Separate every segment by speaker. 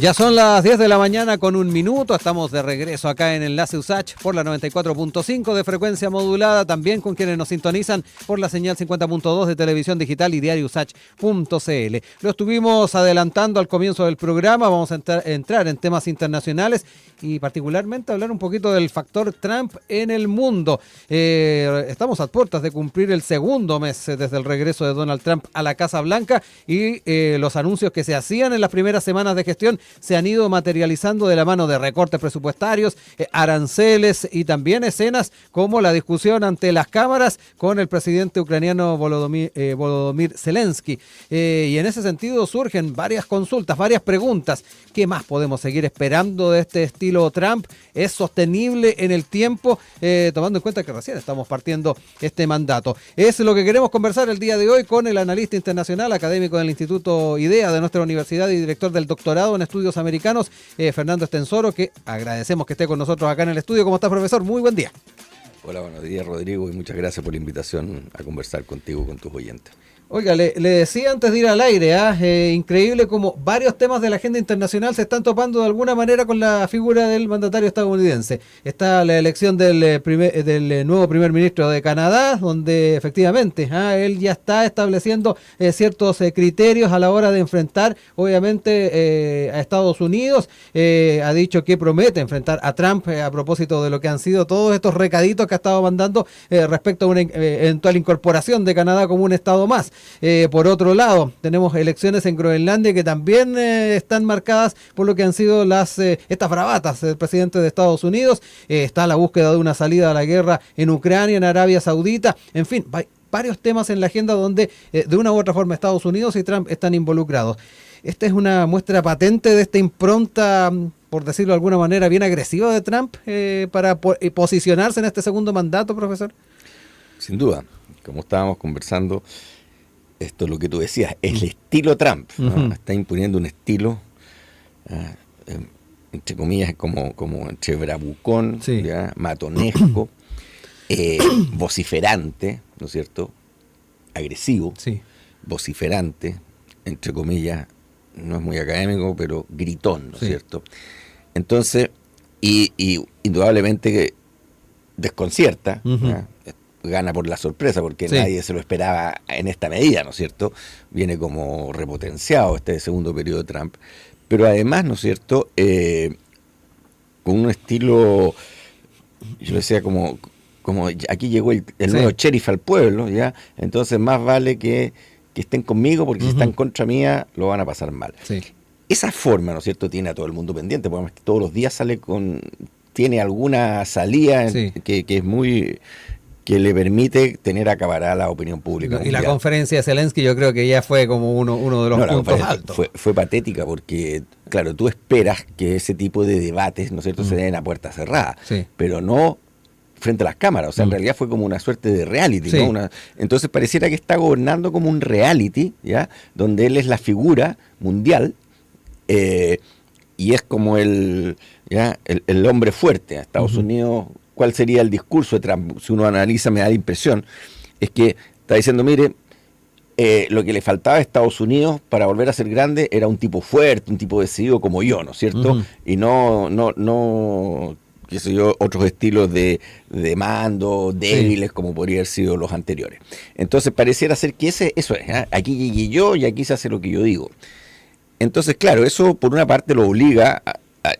Speaker 1: Ya son las 10 de la mañana con 1 minuto, estamos de regreso acá en Enlace USACH por la 94.5 de frecuencia modulada, también con quienes nos sintonizan por la señal 50.2 de televisión digital y diario usach.cl. Lo estuvimos adelantando al comienzo del programa, vamos a entrar en temas internacionales y particularmente hablar un poquito del factor Trump en el mundo. Estamos a puertas de cumplir el segundo mes desde el regreso de Donald Trump a la Casa Blanca y los anuncios que se hacían en las primeras semanas de gestión se han ido materializando de la mano de recortes presupuestarios, aranceles y también escenas como la discusión ante las cámaras con el presidente ucraniano Volodymyr Zelensky. Y en ese sentido surgen varias consultas, varias preguntas. ¿Qué más podemos seguir esperando de este estilo Trump? ¿Es sostenible en el tiempo? Tomando en cuenta que recién estamos partiendo este mandato. Es lo que queremos conversar el día de hoy con el analista internacional, académico del Instituto IDEA de nuestra universidad y director del doctorado en estudios americanos, Fernando Estensoro, que agradecemos que esté con nosotros acá en el estudio. ¿Cómo está, profesor? Muy buen día.
Speaker 2: Hola, buenos días, Rodrigo, y muchas gracias por la invitación a conversar contigo y con tus oyentes.
Speaker 1: Oiga, le decía antes de ir al aire, increíble como varios temas de la agenda internacional se están topando de alguna manera con la figura del mandatario estadounidense. Está la elección del nuevo primer ministro de Canadá, donde efectivamente él ya está estableciendo ciertos criterios a la hora de enfrentar, obviamente, a Estados Unidos. Ha dicho que promete enfrentar a Trump a propósito de lo que han sido todos estos recaditos que ha estado mandando respecto a una eventual incorporación de Canadá como un estado más. Por otro lado, tenemos elecciones en Groenlandia que también están marcadas por lo que han sido estas bravatas del presidente de Estados Unidos. Está la búsqueda de una salida a la guerra en Ucrania, en Arabia Saudita. En fin, hay varios temas en la agenda donde de una u otra forma Estados Unidos y Trump están involucrados. Esta es una muestra patente de esta impronta, por decirlo de alguna manera, bien agresiva de Trump para posicionarse en este segundo mandato, profesor.
Speaker 2: Sin duda, como estábamos conversando, esto es lo que tú decías, es el estilo Trump, ¿no? Uh-huh. Está imponiendo un estilo, entre comillas, como entre bravucón, sí, matonesco, vociferante, ¿no es cierto? Agresivo, sí, vociferante, entre comillas, no es muy académico, pero gritón, ¿no es cierto? Entonces, y indudablemente que desconcierta, uh-huh, gana por la sorpresa, porque sí, nadie se lo esperaba en esta medida, ¿no es cierto? Viene como repotenciado este segundo periodo de Trump, pero además, ¿no es cierto?, con un estilo, yo decía, como aquí llegó el nuevo sheriff al pueblo, ¿ya? Entonces más vale que estén conmigo, porque uh-huh, si están contra mía, lo van a pasar mal. Sí. Esa forma, ¿no es cierto?, tiene a todo el mundo pendiente, porque todos los días tiene alguna salida, sí, que es muy... que le permite tener acabará la opinión pública mundial.
Speaker 1: Y la conferencia de Zelensky yo creo que ya fue como uno de los puntos altos.
Speaker 2: Fue patética porque, claro, tú esperas que ese tipo de debates, ¿no es cierto?, se den a puerta cerrada, sí, pero no frente a las cámaras. O sea, en realidad fue como una suerte de reality, sí, ¿no? Entonces pareciera que está gobernando como un reality, ¿ya?, donde él es la figura mundial, y es como el hombre fuerte. A Estados uh-huh, Unidos... ¿Cuál sería el discurso de Trump? Si uno analiza, me da la impresión, es que está diciendo, mire, lo que le faltaba a Estados Unidos para volver a ser grande era un tipo fuerte, un tipo decidido como yo, ¿no es cierto? Uh-huh. Y no, qué sé yo, otros estilos de mando, débiles, sí, como podrían haber sido los anteriores. Entonces pareciera ser que eso es, aquí llegué yo y aquí se hace lo que yo digo. Entonces, claro, eso por una parte lo obliga,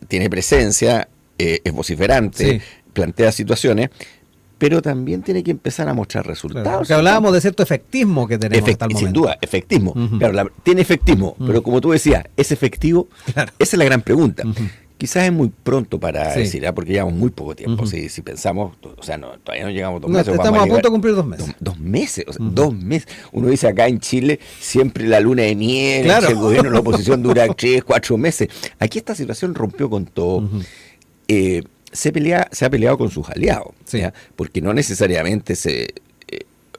Speaker 2: tiene presencia, es vociferante, sí, plantea situaciones, pero también tiene que empezar a mostrar resultados. Claro,
Speaker 1: porque hablábamos de cierto efectismo que tenemos hasta el momento.
Speaker 2: Sin duda, efectismo. Uh-huh. Claro, tiene efectismo, uh-huh, pero como tú decías, ¿es efectivo? Claro. Esa es la gran pregunta. Uh-huh. Quizás es muy pronto para decir, porque llevamos muy poco tiempo. Uh-huh. Si pensamos, o sea, todavía no llegamos a 2 meses.
Speaker 1: Estamos a punto de cumplir 2 meses.
Speaker 2: 2 meses, o sea, uh-huh, 2 meses. Uno dice acá en Chile, siempre la luna de miel, claro, el gobierno, la oposición dura 3, 4 meses. Aquí esta situación rompió con todo. Uh-huh. Se ha peleado con sus aliados, sí, porque no necesariamente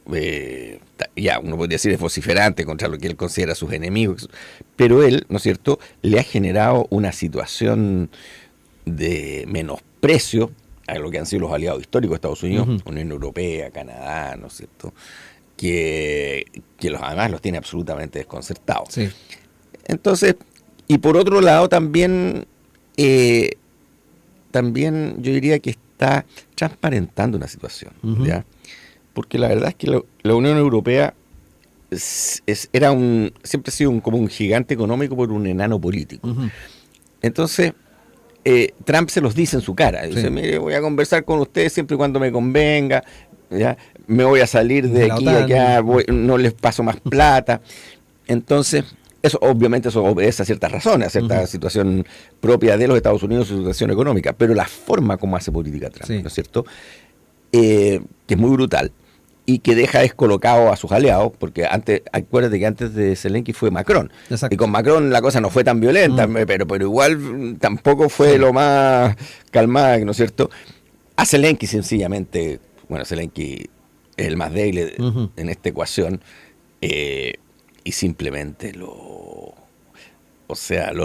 Speaker 2: uno podría decir es vociferante contra lo que él considera sus enemigos, pero él, ¿no es cierto?, le ha generado una situación de menosprecio a lo que han sido los aliados históricos de Estados Unidos, uh-huh, Unión Europea, Canadá, ¿no es cierto?, que además los tiene absolutamente desconcertados. Sí. Entonces, Y por otro lado también yo diría que está transparentando una situación, ¿ya? Porque la verdad es que la Unión Europea siempre ha sido como un gigante económico por un enano político. Entonces, Trump se los dice en su cara. Dice, mire, voy a conversar con ustedes siempre y cuando me convenga, ¿ya? Me voy a salir de aquí, de allá, no les paso más plata. Entonces, eso obedece a ciertas razones, a cierta situación propia de los Estados Unidos, su situación económica, pero la forma como hace política Trump, ¿no es cierto? Que es muy brutal y que deja descolocado a sus aliados, porque acuérdate que antes de Zelensky fue Macron. Exacto. Y con Macron la cosa no fue tan violenta, pero igual tampoco fue lo más calmada, ¿no es cierto? A Zelensky sencillamente, bueno, Zelensky es el más débil en esta ecuación, y simplemente lo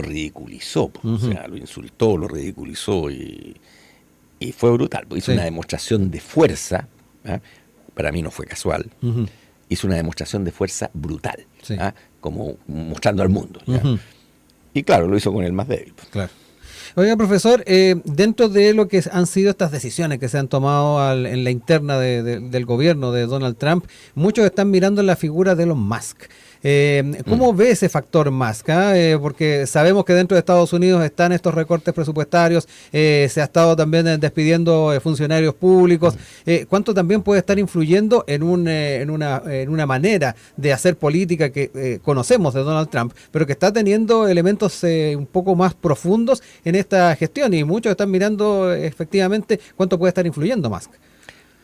Speaker 2: ridiculizó, o sea, lo insultó, lo ridiculizó y fue brutal. Hizo una demostración de fuerza, ¿eh? Para mí no fue casual, hizo una demostración de fuerza brutal, como mostrando al mundo. Y claro, lo hizo con el más débil.
Speaker 1: Claro. Oiga, profesor, dentro de lo que han sido estas decisiones que se han tomado en la interna del gobierno de Donald Trump, muchos están mirando la figura de Elon Musk. ¿Cómo ve ese factor Musk? Porque sabemos que dentro de Estados Unidos están estos recortes presupuestarios, se ha estado también despidiendo funcionarios públicos. ¿Cuánto también puede estar influyendo en una manera de hacer política que conocemos de Donald Trump, pero que está teniendo elementos un poco más profundos en esta gestión? Y muchos están mirando efectivamente cuánto puede estar influyendo Musk.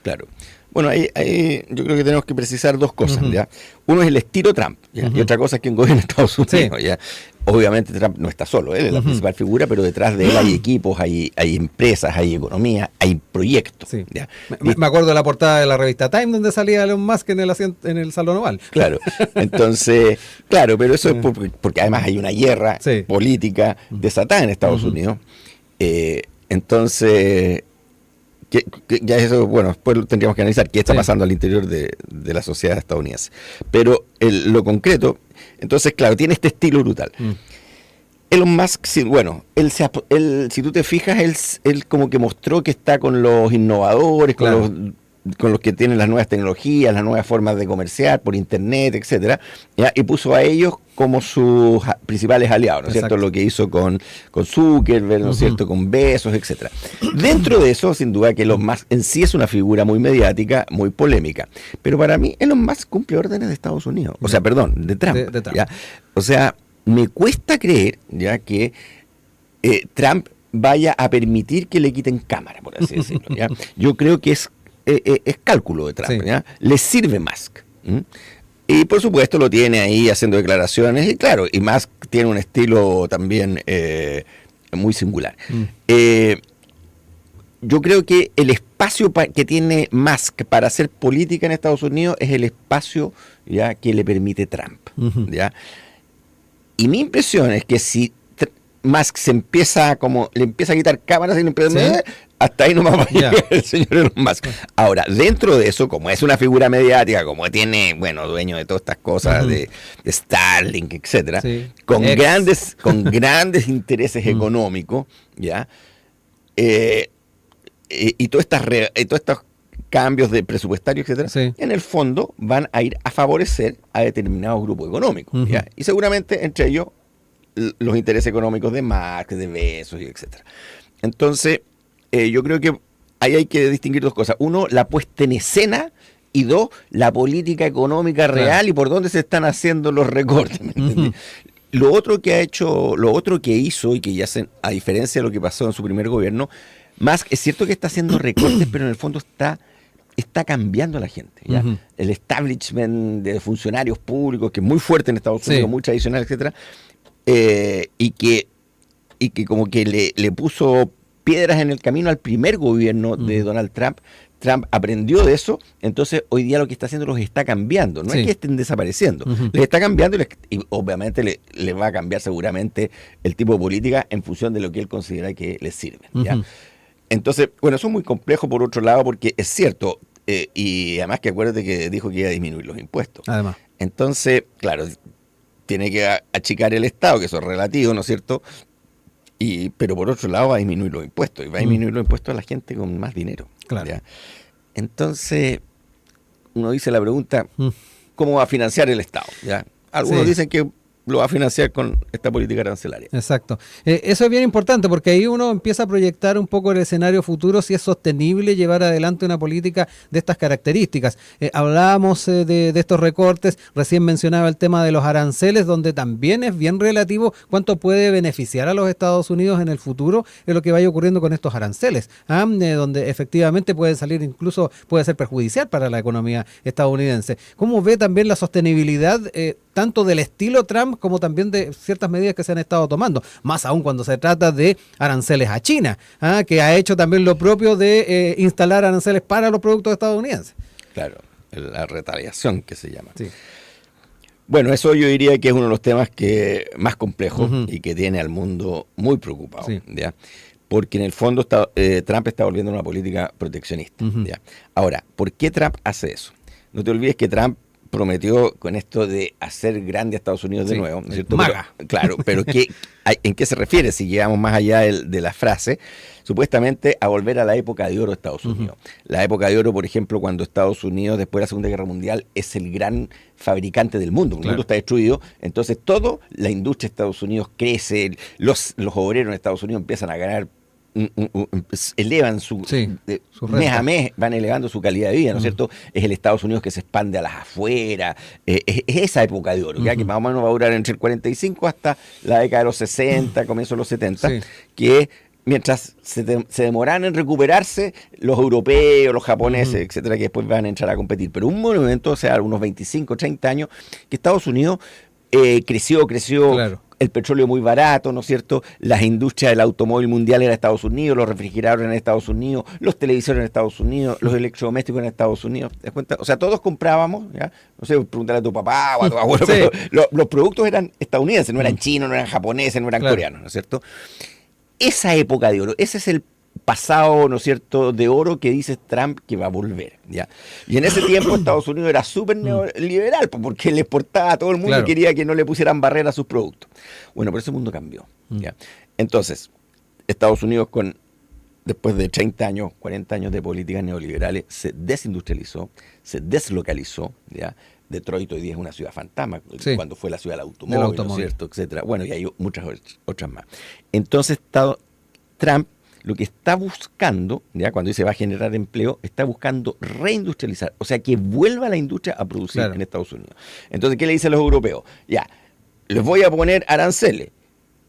Speaker 2: Claro. Bueno, ahí yo creo que tenemos que precisar dos cosas, ¿ya? Uno es el estilo Trump, ¿ya? Y otra cosa es quien gobierna Estados Unidos, ¿ya? Obviamente Trump no está solo, él es la principal figura, pero detrás de él hay equipos, hay empresas, hay economía, hay proyectos.
Speaker 1: Sí. ¿Ya? Me acuerdo de la portada de la revista Time donde salía Elon Musk en el Salón Oval.
Speaker 2: Claro, entonces, pero eso es porque además hay una guerra política desatada en Estados Unidos. Entonces... Que ya eso, bueno, después tendríamos que analizar qué está pasando al interior de la sociedad estadounidense. Pero lo concreto, entonces, claro, tiene este estilo brutal. Elon Musk, bueno, si tú te fijas, él como que mostró que está con los innovadores, con los que tienen las nuevas tecnologías, las nuevas formas de comerciar por internet, etcétera, ¿ya? Y puso a ellos como sus principales aliados, ¿no es cierto? Lo que hizo con Zuckerberg, ¿no es cierto? Con Bezos, etcétera. Dentro de eso, sin duda que Elon Musk en sí es una figura muy mediática, muy polémica, pero para mí Elon Musk cumple órdenes de Estados Unidos, o sea, perdón, de Trump. De Trump. ¿Ya? O sea, me cuesta creer ya que Trump vaya a permitir que le quiten cámara, por así decirlo, ¿ya? Yo creo que es cálculo de Trump, ¿ya? Le sirve Musk. Y por supuesto lo tiene ahí haciendo declaraciones, y claro, y Musk tiene un estilo también muy singular. Yo creo que el espacio que tiene Musk para hacer política en Estados Unidos es el espacio, ¿ya?, que le permite Trump, ¿ya? Y mi impresión es que si Musk le empieza a quitar cámaras y le empieza hasta ahí no va a llegar el señor Elon Musk. Ahora, dentro de eso, como es una figura mediática, como tiene, bueno, dueño de todas estas cosas de Starlink, etcétera, con grandes intereses económicos, ¿ya? Y todos estos cambios de presupuestarios, etcétera, en el fondo van a ir a favorecer a determinados grupos económicos, ¿ya? Y seguramente entre ellos los intereses económicos de Marx, de Bezos, etcétera. Entonces, yo creo que ahí hay que distinguir dos cosas. Uno, la puesta en escena, y dos, la política económica real y por dónde se están haciendo los recortes. ¿Me entendí? Lo otro que hizo, y que ya a diferencia de lo que pasó en su primer gobierno, Musk es cierto que está haciendo recortes, pero en el fondo está cambiando a la gente, ¿ya? El establishment de funcionarios públicos, que es muy fuerte en Estados Unidos, muy tradicional, etcétera, y que como que le puso piedras en el camino al primer gobierno de Donald Trump. Trump aprendió de eso, entonces hoy día lo que está haciendo los está cambiando. No es que estén desapareciendo, les está cambiando y obviamente le va a cambiar seguramente el tipo de política en función de lo que él considera que les sirve, ¿ya? Entonces, bueno, eso es muy complejo por otro lado, porque es cierto, y además que acuérdate que dijo que iba a disminuir los impuestos. Además. Entonces, claro, tiene que achicar el Estado, que eso es relativo, ¿no es cierto? Pero por otro lado va a disminuir los impuestos, y va a disminuir los impuestos a la gente con más dinero.
Speaker 1: Claro.
Speaker 2: ¿Ya? Entonces, uno dice la pregunta, ¿cómo va a financiar el Estado? ¿Ya? Algunos dicen que lo va a financiar con esta política arancelaria.
Speaker 1: Exacto. Eso es bien importante porque ahí uno empieza a proyectar un poco el escenario futuro, si es sostenible llevar adelante una política de estas características. Hablábamos de estos recortes, recién mencionaba el tema de los aranceles, donde también es bien relativo cuánto puede beneficiar a los Estados Unidos en el futuro en lo que vaya ocurriendo con estos aranceles, donde efectivamente pueden salir, incluso puede ser perjudicial para la economía estadounidense. ¿Cómo ve también la sostenibilidad tanto del estilo Trump como también de ciertas medidas que se han estado tomando, más aún cuando se trata de aranceles a China, que ha hecho también lo propio de instalar aranceles para los productos estadounidenses?
Speaker 2: Claro, la retaliación que se llama.
Speaker 1: Sí.
Speaker 2: Bueno, eso yo diría que es uno de los temas más complejos y que tiene al mundo muy preocupado,
Speaker 1: Sí.
Speaker 2: ¿ya? Porque en el fondo Trump está volviendo a una política proteccionista. ¿Ya? Ahora, ¿por qué Trump hace eso? No te olvides que Trump prometió con esto de hacer grande a Estados Unidos de nuevo, ¿no es cierto?
Speaker 1: MAGA.
Speaker 2: Pero ¿en qué se refiere? Si llevamos más allá de la frase, supuestamente a volver a la época de oro de Estados Unidos. La época de oro, por ejemplo, cuando Estados Unidos, después de la Segunda Guerra Mundial, es el gran fabricante del mundo. El mundo está destruido, entonces la industria de Estados Unidos crece, los obreros en Estados Unidos empiezan a ganar, elevan su mes a mes, van elevando su calidad de vida, ¿no es cierto? Es el Estados Unidos que se expande a las afueras, es esa época de oro, ¿ya? Que más o menos va a durar entre el 45 hasta la década de los 60, comienzo de los 70, que mientras se demoran en recuperarse los europeos, los japoneses, etcétera, que después van a entrar a competir. Pero un momento, o sea, unos 25, 30 años, que Estados Unidos creció,
Speaker 1: claro.
Speaker 2: El petróleo muy barato, ¿no es cierto? Las industrias del automóvil mundial en Estados Unidos, los refrigeradores en Estados Unidos, los televisores en Estados Unidos, los electrodomésticos en Estados Unidos. ¿Te das cuenta? O sea, todos comprábamos, ¿ya? No sé, pregúntale a tu papá o a tu abuelo, pero los productos eran estadounidenses, no eran chinos, no eran japoneses, no eran coreanos, ¿no es cierto? Esa época de oro, ese es el pasado, ¿no es cierto?, de oro que dice Trump que va a volver, ¿ya? Y en ese tiempo Estados Unidos era súper neoliberal, porque le exportaba a todo el mundo y quería que no le pusieran barreras a sus productos. Bueno, pero ese mundo cambió, ¿ya? Entonces, Estados Unidos después de 30 años, 40 años de políticas neoliberales, se desindustrializó, se deslocalizó, ¿ya? Detroit hoy día es una ciudad fantasma, cuando fue la ciudad del automóvil, ¿no es cierto?, etcétera. Bueno, y hay muchas otras más. Entonces, Trump lo que está buscando, ya cuando dice va a generar empleo, está buscando reindustrializar, o sea, que vuelva la industria a producir en Estados Unidos. Entonces, ¿qué le dicen los europeos? Ya, les voy a poner aranceles.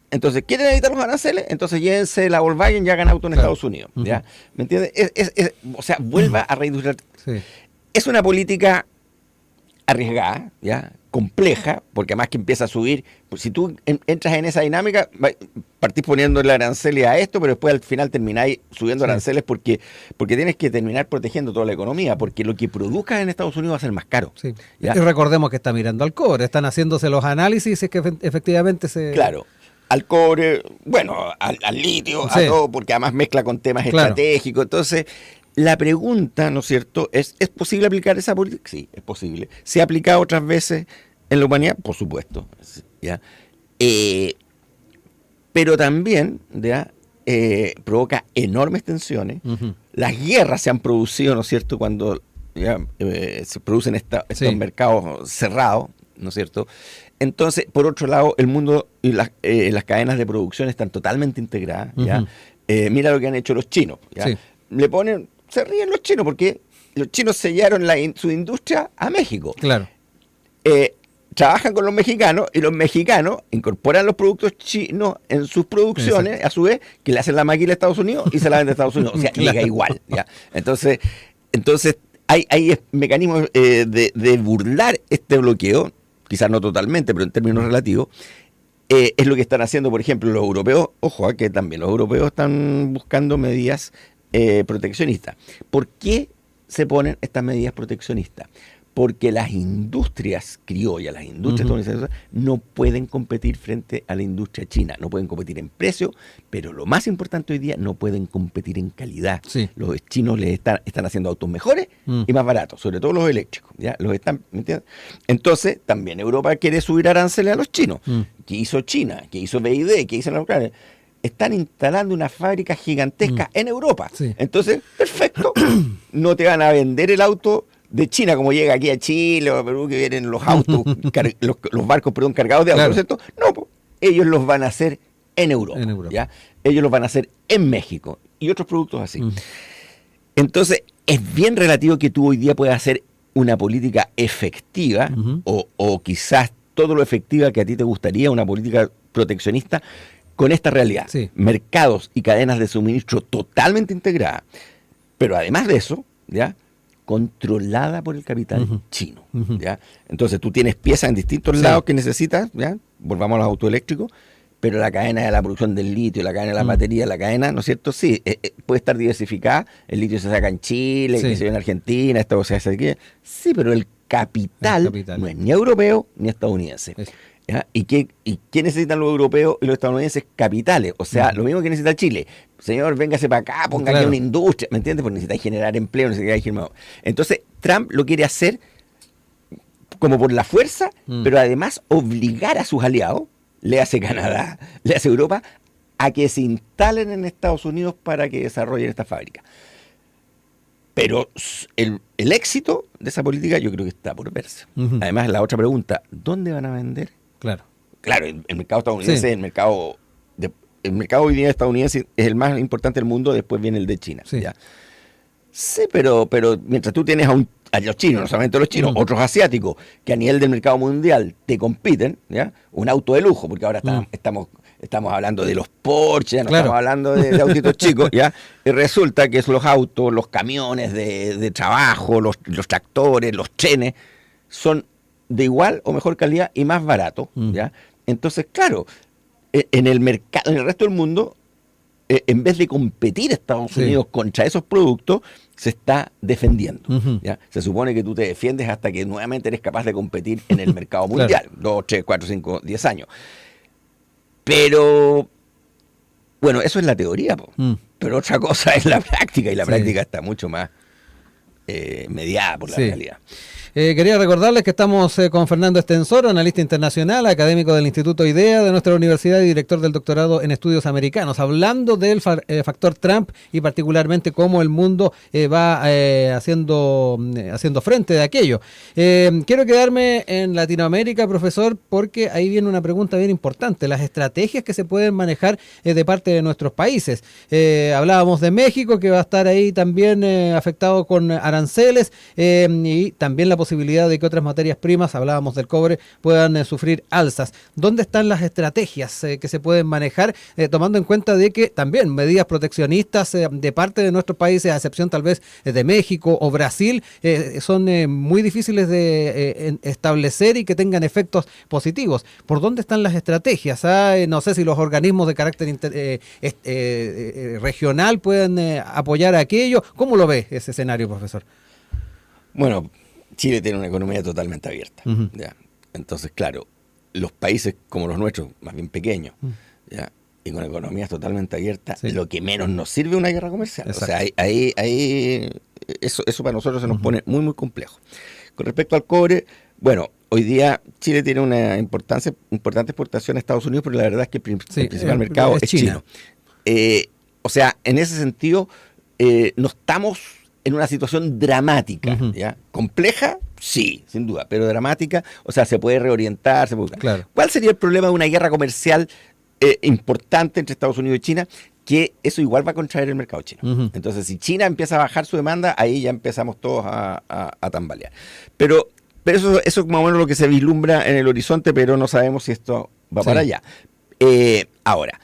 Speaker 2: Entonces, ¿quieren evitar los aranceles? Entonces, llévense la Volkswagen y hagan auto en Estados Unidos. ¿Ya? ¿Me entiendes? O sea, vuelva a reindustrializar. Es una política arriesgada, ¿ya? Compleja, porque además que empieza a subir, pues si tú entras en esa dinámica, partís poniéndole aranceles a esto, pero después al final termináis subiendo aranceles porque tienes que terminar protegiendo toda la economía, porque lo que produzcas en Estados Unidos va a ser más caro.
Speaker 1: ¿Ya? Y recordemos que está mirando al cobre, están haciéndose los análisis, es que efectivamente se...
Speaker 2: Claro. Al cobre, bueno, al litio, a todo, porque además mezcla con temas estratégicos. Entonces, la pregunta, ¿no es cierto?, ¿es posible aplicar esa política? Sí, es posible. ¿Se ha aplicado otras veces en la humanidad? Por supuesto. ¿Ya? Pero también, ¿ya? Provoca enormes tensiones. Las guerras se han producido, ¿no es cierto?, cuando se producen estos mercados cerrados, ¿no es cierto? Entonces, por otro lado, el mundo y las cadenas de producción están totalmente integradas, ¿ya? Mira lo que han hecho los chinos, ¿ya? Se ríen los chinos porque los chinos sellaron su industria a México.
Speaker 1: Claro.
Speaker 2: Trabajan con los mexicanos y los mexicanos incorporan los productos chinos en sus producciones, a su vez, que le hacen la maquila a Estados Unidos y se la venden a Estados Unidos. O sea, llega igual, ¿ya? Entonces hay mecanismos de burlar este bloqueo, quizás no totalmente, pero en términos relativos. Es lo que están haciendo, por ejemplo, los europeos. Ojo, que también los europeos están buscando medidas proteccionistas. ¿Por qué se ponen estas medidas proteccionistas? porque las industrias criollas, las industrias estadounidenses, no pueden competir frente a la industria china. No pueden competir en precio, pero lo más importante hoy día, no pueden competir en calidad.
Speaker 1: Sí.
Speaker 2: Los chinos les están haciendo autos mejores y más baratos, sobre todo los eléctricos. ¿Ya? ¿Me entiendes? Entonces, también Europa quiere subir aranceles a los chinos. ¿Qué hizo China? ¿Qué hizo BYD? ¿Qué hizo la Ucrania? Están instalando una fábrica gigantesca en Europa.
Speaker 1: Sí.
Speaker 2: Entonces, perfecto, no te van a vender el auto de China, como llega aquí a Chile o a Perú, que vienen los autos, los barcos, cargados de autos,
Speaker 1: Claro.
Speaker 2: ¿cierto? No, pues, ellos los van a hacer en Europa. ¿Ya? Ellos los van a hacer en México y otros productos así. Entonces, es bien relativo que tú hoy día puedas hacer una política efectiva o quizás todo lo efectiva que a ti te gustaría, una política proteccionista con esta realidad.
Speaker 1: Sí.
Speaker 2: Mercados y cadenas de suministro totalmente integradas, pero además de eso, ¿ya?, controlada por el capital chino. ¿Ya? Entonces tú tienes piezas en distintos lados que necesitas, ¿ya? Volvamos a los autoeléctricos, pero la cadena de la producción del litio, la cadena de la batería, la cadena, ¿no es cierto? Sí, puede estar diversificada. El litio se saca en Chile, que se ve en Argentina, esto se hace aquí. Sí, pero el capital no es ni europeo ni estadounidense. ¿Ya? ¿Y qué necesitan los europeos y los estadounidenses? Capitales. O sea, lo mismo que necesita Chile. Señor, véngase para acá, ponga aquí una industria. ¿Me entiendes? Porque necesita generar empleo, necesita generar... Entonces, Trump lo quiere hacer como por la fuerza, pero además obligar a sus aliados, le hace Canadá, le hace Europa, a que se instalen en Estados Unidos para que desarrollen esta fábrica. Pero el éxito de esa política yo creo que está por verse. Además, la otra pregunta, ¿dónde van a vender? Claro, el mercado estadounidense, el mercado hoy día estadounidense es el más importante del mundo, después viene el de China.
Speaker 1: Sí,
Speaker 2: ¿ya? Sí, pero mientras tú tienes a los chinos, no solamente los chinos, otros asiáticos, que a nivel del mercado mundial te compiten, ¿ya? Un auto de lujo, porque ahora estamos hablando de los Porsche, ya no estamos hablando de autitos chicos, ¿ya? Y resulta que los autos, los camiones de trabajo, los tractores, los trenes, son de igual o mejor calidad y más baratos, ¿ya? Entonces, claro, en el mercado, en el resto del mundo, en vez de competir Estados Unidos contra esos productos, se está defendiendo. ¿Ya? Se supone que tú te defiendes hasta que nuevamente eres capaz de competir en el mercado mundial. 2, 3, 4, 5, 10 años. Pero, bueno, eso es la teoría, pero otra cosa es la práctica, y la práctica está mucho más mediada por la realidad.
Speaker 1: Quería recordarles que estamos con Fernando Estensoro, analista internacional, académico del Instituto IDEA de nuestra universidad y director del doctorado en estudios americanos, hablando del factor Trump y particularmente cómo el mundo va haciendo frente de aquello. Quiero quedarme en Latinoamérica, profesor, porque ahí viene una pregunta bien importante, las estrategias que se pueden manejar de parte de nuestros países. Hablábamos de México, que va a estar ahí también afectado con aranceles, y también la posibilidad de que otras materias primas, hablábamos del cobre, puedan sufrir alzas. ¿Dónde están las estrategias que se pueden manejar, tomando en cuenta de que también medidas proteccionistas de parte de nuestros países, a excepción tal vez de México o Brasil, son muy difíciles de establecer y que tengan efectos positivos? ¿Por dónde están las estrategias? No sé si los organismos de carácter regional pueden apoyar aquello. ¿Cómo lo ve ese escenario, profesor?
Speaker 2: Bueno, Chile tiene una economía totalmente abierta. ¿Ya? Entonces, claro, los países como los nuestros, más bien pequeños, ¿ya? Y con economías totalmente abiertas, lo que menos nos sirve es una guerra comercial. Exacto. O sea, eso para nosotros se nos pone muy, muy complejo. Con respecto al cobre, bueno, hoy día Chile tiene una importante exportación a Estados Unidos, pero la verdad es que el principal mercado es chino. O sea, en ese sentido, no estamos en una situación dramática, ¿ya? Compleja, sí, sin duda, pero dramática, o sea, se puede reorientar. Claro. ¿Cuál sería el problema de una guerra comercial importante entre Estados Unidos y China? Que eso igual va a contraer el mercado chino. Entonces, si China empieza a bajar su demanda, ahí ya empezamos todos a tambalear. Pero eso es más o menos lo que se vislumbra en el horizonte, pero no sabemos si esto va para allá. Ahora,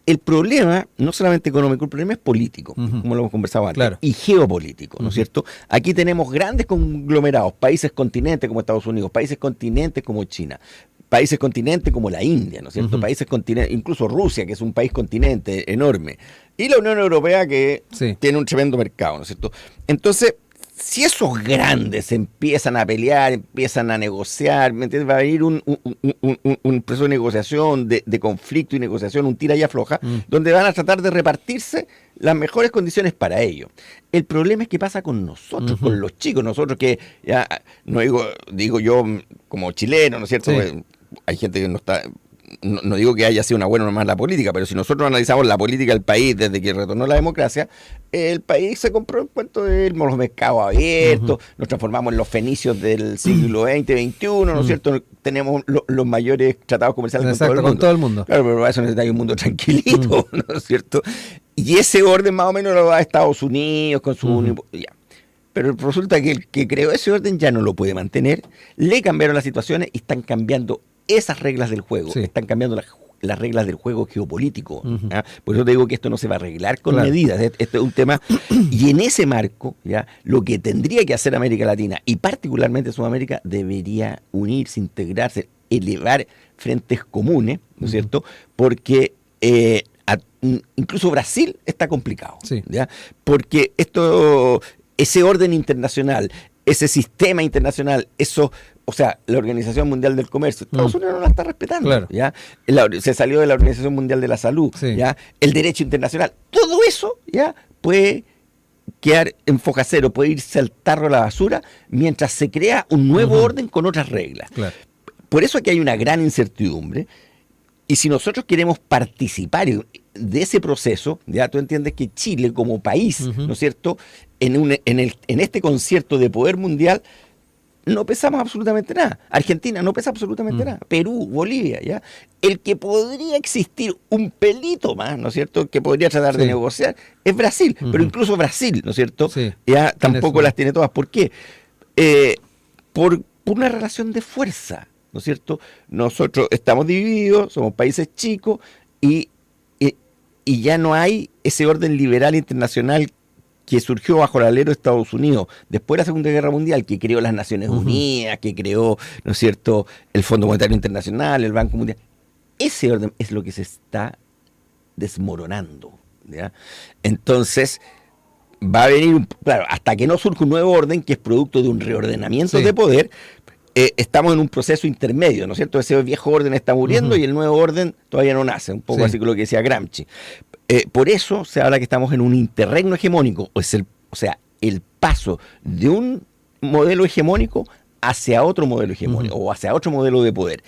Speaker 2: el problema, no solamente económico, el problema es político, como lo hemos conversado antes, y geopolítico, ¿no es cierto? Aquí tenemos grandes conglomerados, países continentes como Estados Unidos, países continentes como China, países continentes como la India, ¿no es cierto? Países continentes, incluso Rusia, que es un país continente enorme, y la Unión Europea, que tiene un tremendo mercado, ¿no es cierto? Entonces, si esos grandes empiezan a pelear, empiezan a negociar, ¿me entiendes? Va a venir un proceso de negociación, de conflicto y negociación, un tira y afloja, donde van a tratar de repartirse las mejores condiciones para ellos. El problema es que pasa con nosotros, con los chicos, nosotros que, ya no digo yo como chileno, ¿no es cierto? Sí. Hay gente que no está... No digo que haya sido una buena o una mala política, pero si nosotros analizamos la política del país desde que retornó la democracia, el país se compró el cuento de los mercados abiertos, nos transformamos en los fenicios del siglo XX, XXI, ¿no es cierto? Tenemos los mayores tratados comerciales con todo el mundo. Claro, pero para eso necesita un mundo tranquilito, ¿no es cierto? Y ese orden más o menos lo da Estados Unidos con su... Ya. Pero resulta que el que creó ese orden ya no lo puede mantener, le cambiaron las situaciones y están cambiando esas reglas del juego, están cambiando las reglas del juego geopolítico. ¿Ya? Por eso te digo que esto no se va a arreglar con medidas, esto es un tema, y en ese marco, ¿ya? Lo que tendría que hacer América Latina, y particularmente Sudamérica, debería unirse, integrarse, elevar frentes comunes, ¿no es cierto? Porque incluso Brasil está complicado, ¿ya? Porque ese orden internacional, ese sistema internacional, o sea, la Organización Mundial del Comercio, Estados Unidos no la está respetando, ¿ya? Se salió de la Organización Mundial de la Salud, ¿ya? El derecho internacional, todo eso, ¿ya? Puede quedar en foja cero, puede irse al tarro a la basura mientras se crea un nuevo orden con otras reglas. Por eso aquí hay una gran incertidumbre, y si nosotros queremos participar de ese proceso, ya tú entiendes que Chile como país, ¿no es cierto?, en este concierto de poder mundial, no pesamos absolutamente nada. Argentina no pesa absolutamente nada. Perú, Bolivia, ¿ya? El que podría existir un pelito más, ¿no es cierto?, que podría tratar de negociar, es Brasil. Pero incluso Brasil, ¿no es cierto?, ya tampoco las tiene todas. ¿Por qué? Por una relación de fuerza, ¿no es cierto? Nosotros estamos divididos, somos países chicos y ya no hay ese orden liberal internacional que surgió bajo el alero de Estados Unidos después de la Segunda Guerra Mundial, que creó las Naciones Unidas, que creó, ¿no es cierto?, el Fondo Monetario Internacional, el Banco Mundial. Ese orden es lo que se está desmoronando, ¿ya? Entonces, va a venir, claro, hasta que no surja un nuevo orden que es producto de un reordenamiento de poder, estamos en un proceso intermedio, ¿no es cierto? Ese viejo orden está muriendo y el nuevo orden todavía no nace, un poco así como lo que decía Gramsci. Por eso se habla que estamos en un interregno hegemónico, o sea, el paso de un modelo hegemónico hacia otro modelo hegemónico, o hacia otro modelo de poder.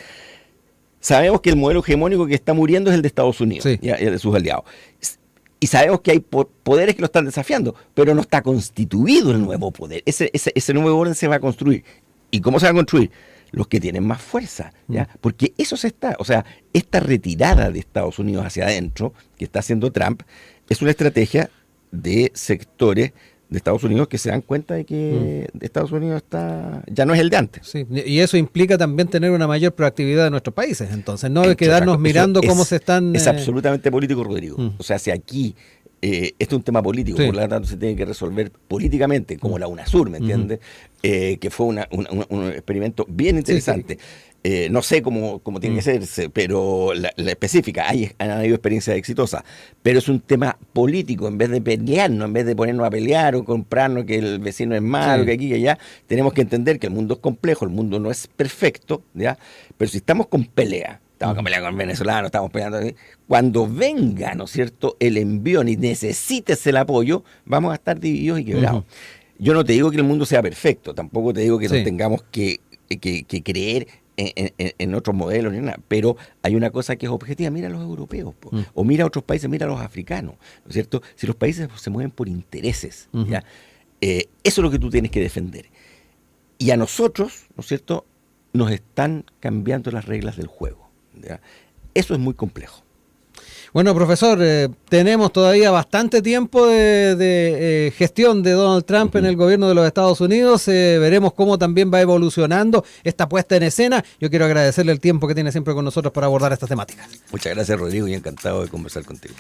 Speaker 2: Sabemos que el modelo hegemónico que está muriendo es el de Estados Unidos y de sus aliados. Y sabemos que hay poderes que lo están desafiando, pero no está constituido el nuevo poder. Ese nuevo orden se va a construir. ¿Y cómo se va a construir? Los que tienen más fuerza, ¿ya? Porque eso o sea, esta retirada de Estados Unidos hacia adentro, que está haciendo Trump, es una estrategia de sectores de Estados Unidos que se dan cuenta de que Estados Unidos ya no es el de antes.
Speaker 1: Sí, y eso implica también tener una mayor proactividad de nuestros países, entonces, no de quedarnos mirando cómo se están...
Speaker 2: Es absolutamente político, Rodrigo. O sea, si aquí... este es un tema político, por lo tanto se tiene que resolver políticamente, como la UNASUR, ¿me entiendes? Que fue un experimento bien interesante. No sé cómo tiene que hacerse, pero la específica, han habido experiencias exitosas, pero es un tema político, en vez de pelearnos, en vez de ponernos a pelear o comprarnos que el vecino es malo, que aquí, que allá, tenemos que entender que el mundo es complejo, el mundo no es perfecto, ¿ya? Pero si estamos con pelea, estamos peleando con venezolanos, estamos peleando. Cuando venga, ¿no es cierto?, el envión y necesites el apoyo, vamos a estar divididos y quebrados. Yo no te digo que el mundo sea perfecto, tampoco te digo que nos tengamos que creer en otros modelos ni nada, pero hay una cosa que es objetiva: mira a los europeos, o mira a otros países, mira a los africanos, ¿no es cierto? Si los países se mueven por intereses, ¿ya? Eso es lo que tú tienes que defender. Y a nosotros, ¿no es cierto?, nos están cambiando las reglas del juego. ¿Ya? Eso es muy complejo.
Speaker 1: Bueno, profesor, tenemos todavía bastante tiempo de gestión de Donald Trump en el gobierno de los Estados Unidos. Veremos cómo también va evolucionando esta puesta en escena. Yo quiero agradecerle el tiempo que tiene siempre con nosotros para abordar estas temáticas.
Speaker 2: Muchas gracias, Rodrigo, y encantado de conversar contigo.